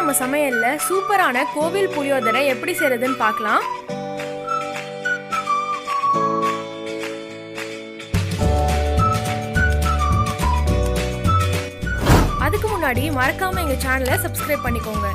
நம்ம சமையல்ல சூப்பரான கோவில் புளியோதரை எப்படி செய்யறதுன்னு பார்க்கலாம். அதுக்கு முன்னாடி மறக்காம எங்க சேனலை சப்ஸ்கிரைப் பண்ணிக்கோங்க.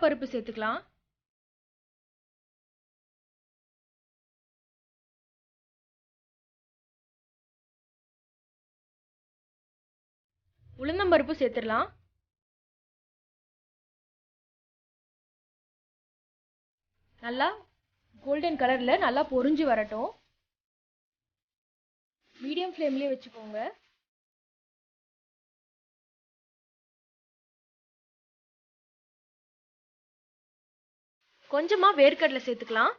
பருப்பு சேர்த்துக்கலாம். உளுந்தம்பருப்பு சேர்த்துடலாம். நல்லா கோல்டன் கலர்ல நல்லா பொரிஞ்சு வரட்டும். மீடியம் ஃப்ளேம்லயே வச்சுக்கோங்க. கொஞ்சமா வேர்க்கடலை சேர்த்துக்கலாம்.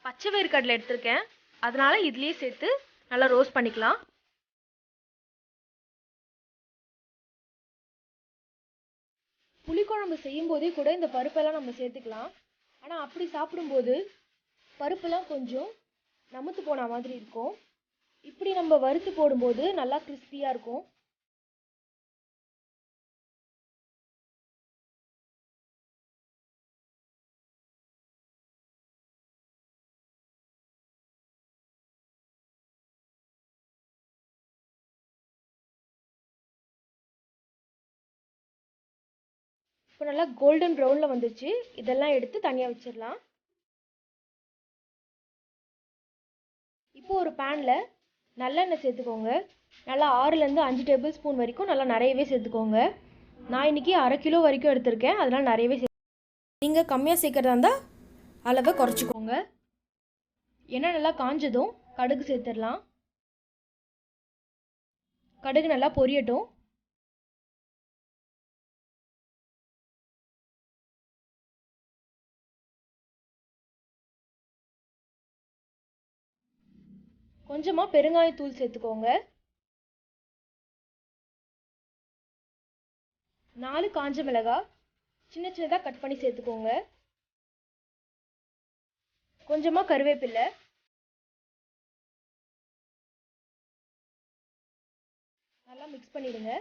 பச்சை வேர்க்கடலை எடுத்திருக்கேன், அதனால இதுலயே சேர்த்து நல்லா ரோஸ்ட் பண்ணிக்கலாம். புளிக்குழம்பு செய்யும் போதே கூட இந்த பருப்பெல்லாம் நம்ம சேர்த்துக்கலாம். ஆனா அப்படி சாப்பிடும்போது பருப்பெல்லாம் கொஞ்சம் நமுத்து போன மாதிரி இருக்கும். இப்படி நம்ம வறுத்து போடும்போது நல்லா கிறிஸ்பியா இருக்கும். இப்போ நல்லா கோல்டன் ப்ரௌனில் வந்துருச்சு. இதெல்லாம் எடுத்து தனியாக வச்சிடலாம். இப்போ ஒரு பேனில் நல்லெண்ணெய் சேர்த்துக்கோங்க. நல்லா 6லேருந்து 5 டேபிள் ஸ்பூன் வரைக்கும் நல்லா நிறையவே சேர்த்துக்கோங்க. நான் இன்றைக்கி 1/2 கிலோ வரைக்கும் எடுத்திருக்கேன், அதனால் நிறையவே நீங்கள் கம்மியாக சேர்க்குறதா இருந்தால் அளவை குறைச்சிக்கோங்க. எண்ணெய் நல்லா காஞ்சதும் கடுகு சேர்த்துடலாம். கடுகு நல்லா பொரியட்டும். கொஞ்சமாக பெருங்காயத்தூள் சேர்த்துக்கோங்க. 4 காஞ்ச மிளகாய் சின்ன சின்னதாக கட் பண்ணி சேர்த்துக்கோங்க. கொஞ்சமாக கருவேப்பிலை, நல்லா மிக்ஸ் பண்ணிடுங்க.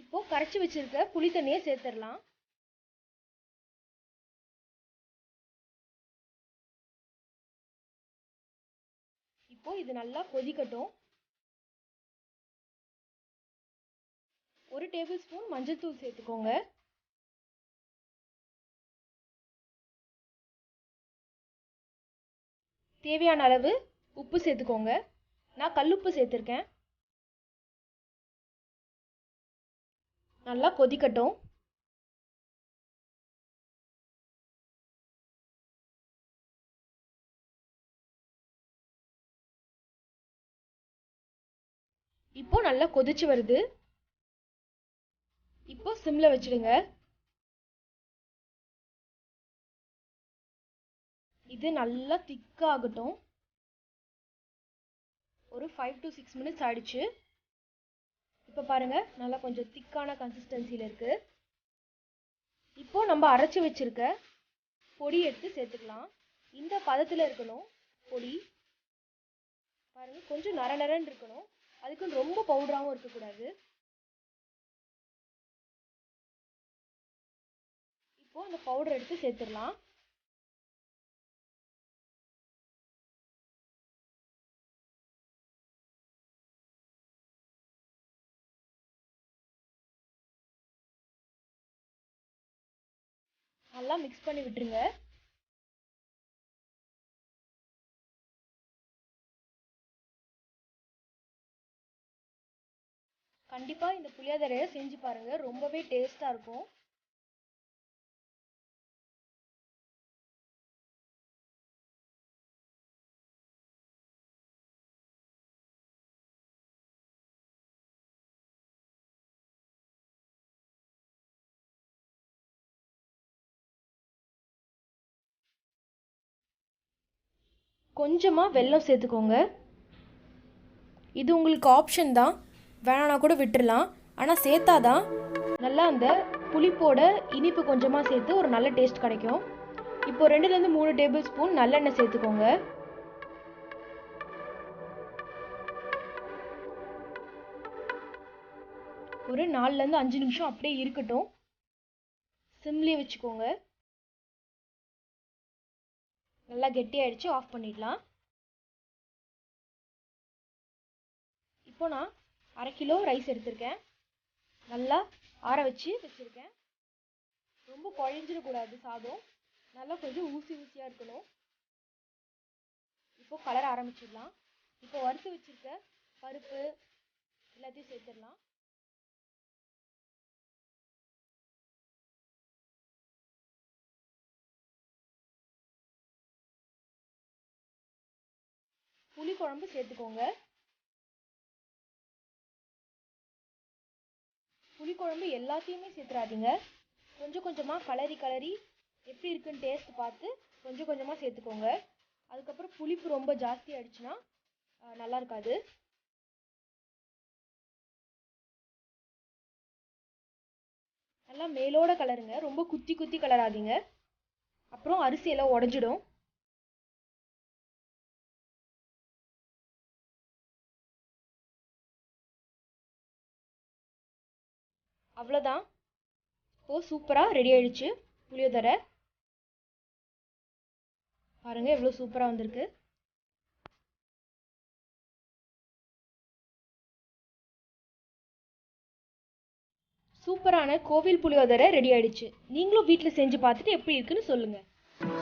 இப்போ கரைச்சி வச்சிருக்க புளி தண்ணியை சேர்த்துடலாம். இப்போ இது நல்லா கொதிக்கட்டும். 1 டேபிள் ஸ்பூன் மஞ்சள் தூள் சேர்த்துக்கோங்க. தேவையான அளவு உப்பு சேர்த்துக்கோங்க. நான் கல்லுப்பு சேர்த்துருக்கேன். நல்லா கொதிக்கட்டும். இப்போ நல்லா கொதிச்சு வருது. இப்போ சிம்ல வச்சிடுங்க. இது நல்லா திக்காகட்டும். ஒரு 5 to 6 மினிட்ஸ் ஆயிடுச்சு. இப்போ பாருங்க, நல்லா கொஞ்சம் திக்கான கன்சிஸ்டன்சியில் இருக்கு. இப்போ நம்ம அரைச்சி வச்சிருக்க பொடி எடுத்து சேர்த்துக்கலாம். இந்த பதத்தில் இருக்கணும் பொடி. பாருங்க, கொஞ்சம் நர நரன்னு இருக்கணும். அதுக்கு ரொம்ப பவுடராகவும் இருக்கக்கூடாது. இப்போ அந்த பவுடர் எடுத்து சேர்த்துடலாம். நல்லா மிக்ஸ் பண்ணி விட்டுருங்க. கண்டிப்பா இந்த புளியோதரையை செஞ்சு பாருங்க, ரொம்பவே டேஸ்டா இருக்கும். கொஞ்சமா வெல்லம் சேர்த்துக்கோங்க. இது உங்களுக்கு ஆப்ஷன் தான், வேணானா கூட விட்டுறலாம். ஆனால் சேர்த்தாதான் நல்லா அந்த புளிப்போட இனிப்பு கொஞ்சமாக சேர்த்து ஒரு நல்ல டேஸ்ட் கிடைக்கும். இப்போ 2லேருந்து 3 டேபிள் ஸ்பூன் நல்லெண்ணெய் சேர்த்துக்கோங்க. ஒரு 4லேருந்து 5 நிமிஷம் அப்படியே இருக்கட்டும். சிம்லேயே வச்சுக்கோங்க. நல்லா கெட்டியாயிடுச்சு, ஆஃப் பண்ணிடலாம். இப்போ நான் 1/2 கிலோ ரைஸ் எடுத்திருக்கேன். நல்லா ஆற வச்சிருக்கேன். ரொம்ப குழஞ்சிடக்கூடாது சாதம், நல்லா கொஞ்சம் ஊசி ஊசியாக இருக்கணும். இப்போ கலர ஆரம்பிச்சிடலாம். இப்போ வறுத்து வச்சிருக்க பருப்பு எல்லாத்தையும் சேர்த்துடலாம். புளி குழம்பு சேர்த்துக்கோங்க. புளி குழம்பு எல்லாத்தையுமே சேர்த்துறாதீங்க. கொஞ்சம் கொஞ்சமாக கலரி எப்படி இருக்குன்னு டேஸ்ட் பார்த்து கொஞ்சம் கொஞ்சமாக சேர்த்துக்கோங்க. அதுக்கப்புறம் புளிப்பு ரொம்ப ஜாஸ்தி ஆயிடுச்சுன்னா நல்லா இருக்காது. நல்லா மேலோட கலருங்க, ரொம்ப குத்தி குத்தி கலராதீங்க, அப்புறம் அரிசியெல்லாம் உடஞ்சிடும். அவ்வளோதான். இப்போ சூப்பராக ரெடி ஆயிடுச்சு புளியோதரை. பாருங்க எவ்வளோ சூப்பராக வந்திருக்கு. சூப்பரான கோவில் புளியோதரை ரெடி ஆயிடுச்சு. நீங்களும் வீட்டில் செஞ்சு பார்த்துட்டு எப்படி இருக்குன்னு சொல்லுங்கள்.